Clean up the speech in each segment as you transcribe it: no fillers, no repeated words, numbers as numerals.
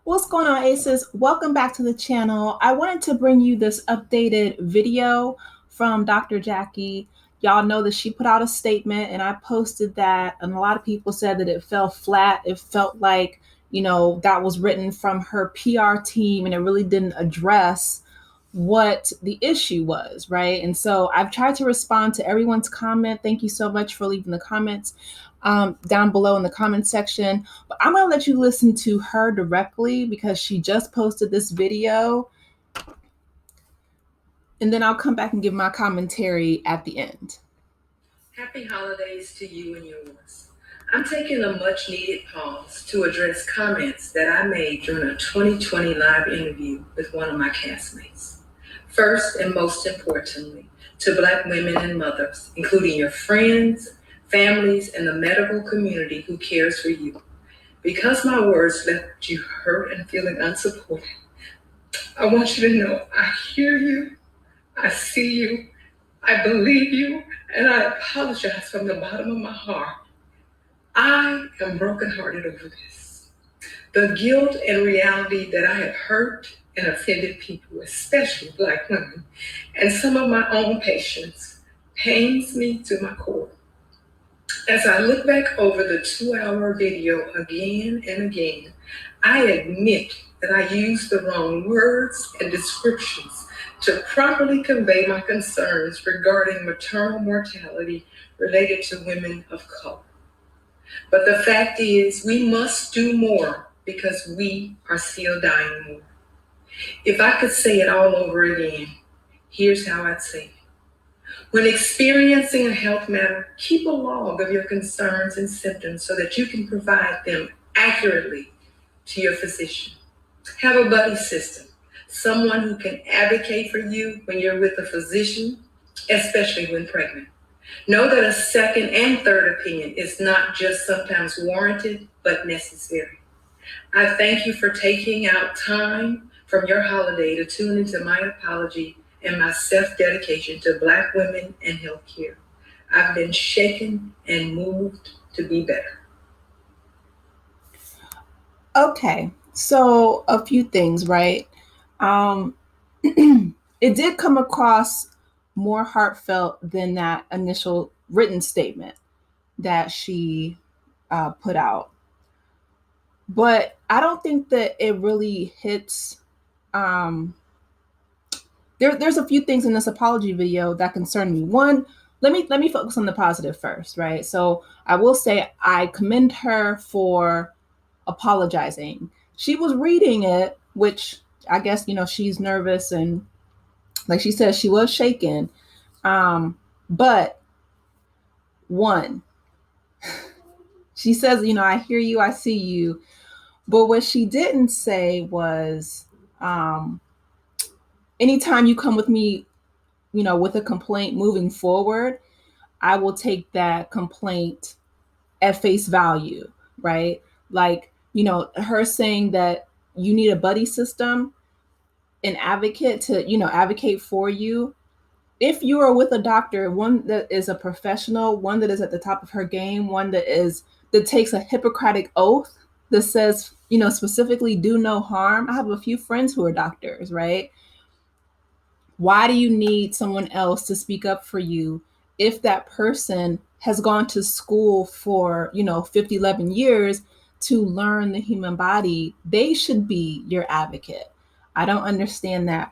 What's going on, Aces? Welcome back to the channel. I wanted to bring you this updated video from Dr. Jackie. Y'all know that she put out a statement and I posted that, and a lot of people said that it fell flat. It felt like, that was written from her PR team and it really didn't address what the issue was, right? And so I've tried to respond to everyone's comment. Thank you so much for leaving the comments down below in the comment section. But I'm going to let you listen to her directly because she just posted this video. And then I'll come back and give my commentary at the end. Happy holidays to you and yours. I'm taking a much needed pause to address comments that I made during a 2020 live interview with one of my castmates. First and most importantly, to Black women and mothers, including your friends, families, and the medical community who cares for you. Because my words left you hurt and feeling unsupported, I want you to know I hear you, I see you, I believe you, and I apologize from the bottom of my heart. I am brokenhearted over this. The guilt and reality that I have hurt and offended people, especially Black women, and some of my own patients, pains me to my core. As I look back over the 2-hour video again and again, I admit that I used the wrong words and descriptions to properly convey my concerns regarding maternal mortality related to women of color. But the fact is, we must do more because we are still dying more. If I could say it all over again, here's how I'd say it. When experiencing a health matter, keep a log of your concerns and symptoms so that you can provide them accurately to your physician. Have a buddy system, someone who can advocate for you when you're with a physician, especially when pregnant. Know that a second and third opinion is not just sometimes warranted, but necessary. I thank you for taking out time from your holiday to tune into my apology and my self-dedication to Black women and healthcare. I've been shaken and moved to be better. Okay, so a few things, right? It did come across more heartfelt than that initial written statement that she put out. But I don't think that it really hits. There's a few things in this apology video that concern me. One, let me focus on the positive first, right? So I will say I commend her for apologizing. She was reading it, which I guess she's nervous and, like she says, she was shaken. But one, she says, I hear you, I see you. But what she didn't say was, anytime you come with me, with a complaint moving forward, I will take that complaint at face value, right? Like, her saying that you need a buddy system, an advocate to, advocate for you. If you are with a doctor, one that is a professional, one that is at the top of her game, one that takes a Hippocratic oath that says, specifically do no harm. I have a few friends who are doctors, right? Why do you need someone else to speak up for you if that person has gone to school for, 50, 11 years to learn the human body? They should be your advocate. I don't understand that.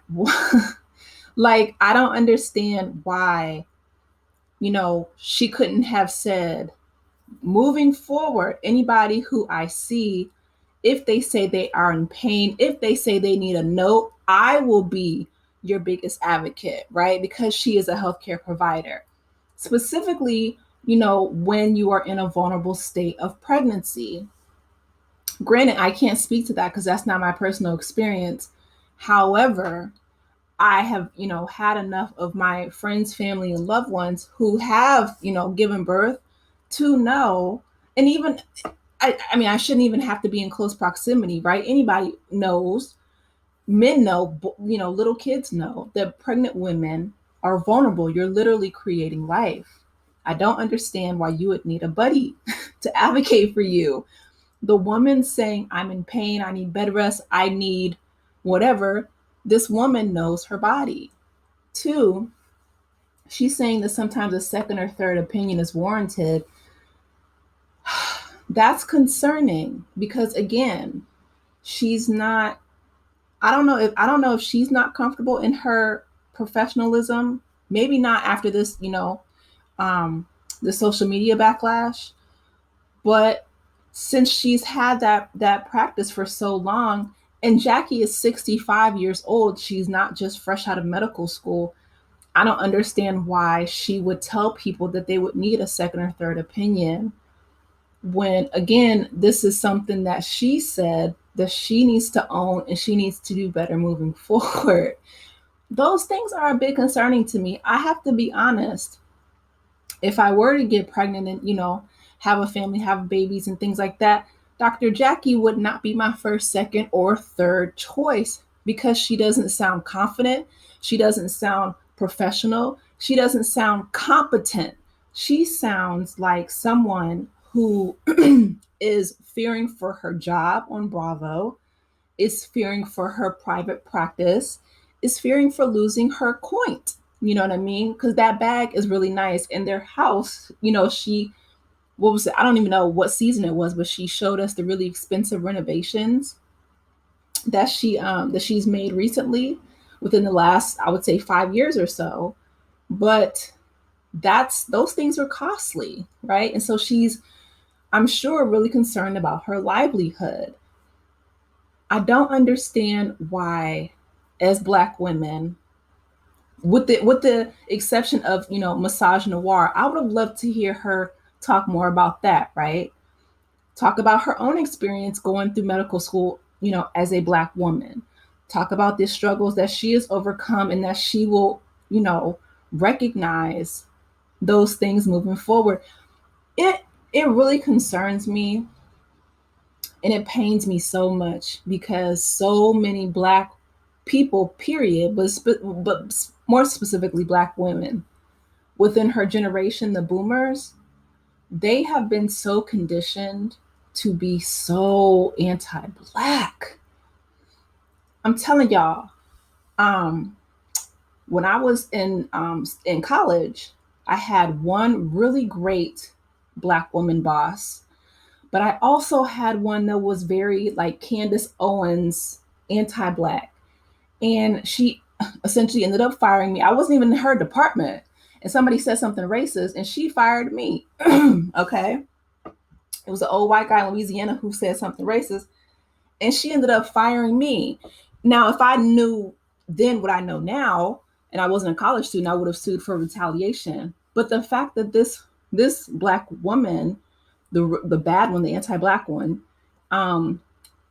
Like, I don't understand why, she couldn't have said, moving forward, anybody who I see, if they say they are in pain, if they say they need a note, I will be your biggest advocate, right? Because she is a healthcare provider. Specifically, when you are in a vulnerable state of pregnancy. Granted, I can't speak to that because that's not my personal experience. However, I have, had enough of my friends, family, and loved ones who have, given birth to know, and even, I mean, I shouldn't even have to be in close proximity, right? Anybody knows, men know, little kids know that pregnant women are vulnerable. You're literally creating life. I don't understand why you would need a buddy to advocate for you. The woman saying, I'm in pain, I need bed rest, I need whatever, this woman knows her body. Two, she's saying that sometimes a second or third opinion is warranted. That's concerning because, again, she's not, I don't know if she's not comfortable in her professionalism. Maybe not after this, um, the social media backlash, but since she's had that practice for so long, and Jackie is 65 years old, she's not just fresh out of medical school. I don't understand why she would tell people that they would need a second or third opinion when, again, this is something that she said that she needs to own and she needs to do better moving forward. Those things are a bit concerning to me. I have to be honest. If I were to get pregnant and, have a family, have babies and things like that, Dr. Jackie would not be my first, second, or third choice because she doesn't sound confident. She doesn't sound professional. She doesn't sound competent. She sounds like someone who is fearing for her job on Bravo, is fearing for her private practice, is fearing for losing her coin. You know what I mean? Because that bag is really nice. And their house, what was it? I don't even know what season it was, but she showed us the really expensive renovations that she's made recently within the last, I would say, 5 years or so. But those things are costly, right? And so she's, I'm sure, really concerned about her livelihood. I don't understand why, as Black women, with the exception of Massage Noir, I would have loved to hear her talk more about that, right? Talk about her own experience going through medical school, as a Black woman. Talk about the struggles that she has overcome and that she will, recognize those things moving forward. It really concerns me and it pains me so much because so many Black people, period, but more specifically Black women within her generation, the boomers, they have been so conditioned to be so anti-Black. I'm telling y'all, um, when I was in college, I had one really great Black woman boss, but I also had one that was very like Candace Owens, anti-Black. And she essentially ended up firing me. I wasn't even in her department. And somebody said something racist and she fired me. Okay. It was an old white guy in Louisiana who said something racist and she ended up firing me. Now, if I knew then what I know now, and I wasn't a college student, I would have sued for retaliation. But the fact that this Black woman, the bad one, the anti-Black one, um,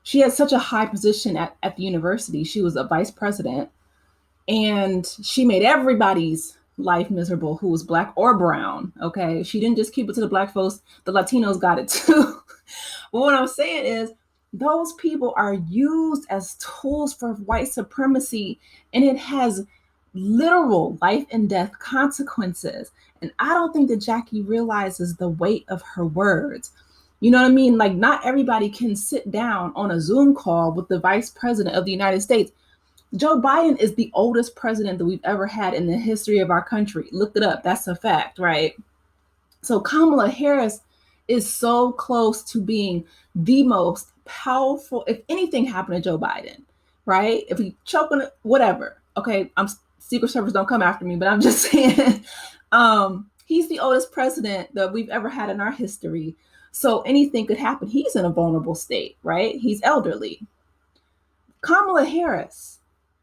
she had such a high position at the university. She was a vice president, and she made everybody's life miserable who was Black or brown. Okay, she didn't just keep it to the Black folks; the Latinos got it too. But what I'm saying is, those people are used as tools for white supremacy, and it has literal life and death consequences. And I don't think that Jackie realizes the weight of her words. You know what I mean? Like, not everybody can sit down on a Zoom call with the vice president of the United States. Joe Biden is the oldest president that we've ever had in the history of our country. Look it up. That's a fact, right? So Kamala Harris is so close to being the most powerful. If anything happened to Joe Biden, right? If he choke on it, whatever. Okay, Secret Service don't come after me, but I'm just saying, he's the oldest president that we've ever had in our history. So anything could happen. He's in a vulnerable state, right? He's elderly. Kamala Harris,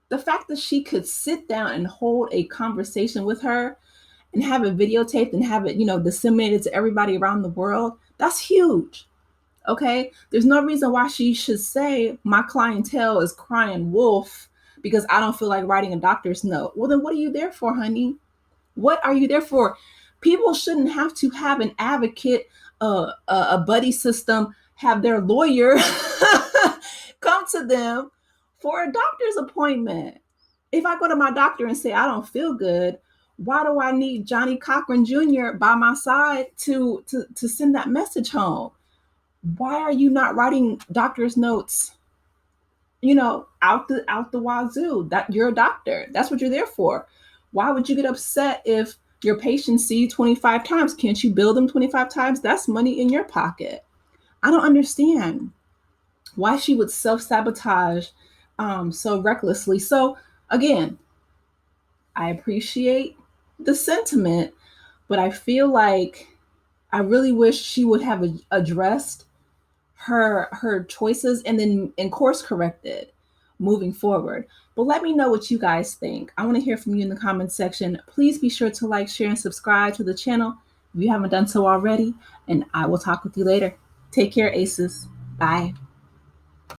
the fact that she could sit down and hold a conversation with her and have it videotaped and have it, disseminated to everybody around the world, that's huge. Okay. There's no reason why she should say my clientele is crying wolf because I don't feel like writing a doctor's note. Well, then what are you there for, honey? What are you there for? People shouldn't have to have an advocate, a buddy system, have their lawyer come to them for a doctor's appointment. If I go to my doctor and say I don't feel good, why do I need Johnny Cochran Jr. by my side to send that message home? Why are you not writing doctor's notes, out the wazoo? That you're a doctor. That's what you're there for. Why would you get upset if your patients see you 25 times? Can't you bill them 25 times? That's money in your pocket. I don't understand why she would self-sabotage so recklessly. So again, I appreciate the sentiment, but I feel like I really wish she would have addressed her choices and course corrected moving forward. But let me know what you guys think. I want to hear from you in the comments section. Please be sure to like, share, and subscribe to the channel if you haven't done so already. And I will talk with you later. Take care, Aces. Bye.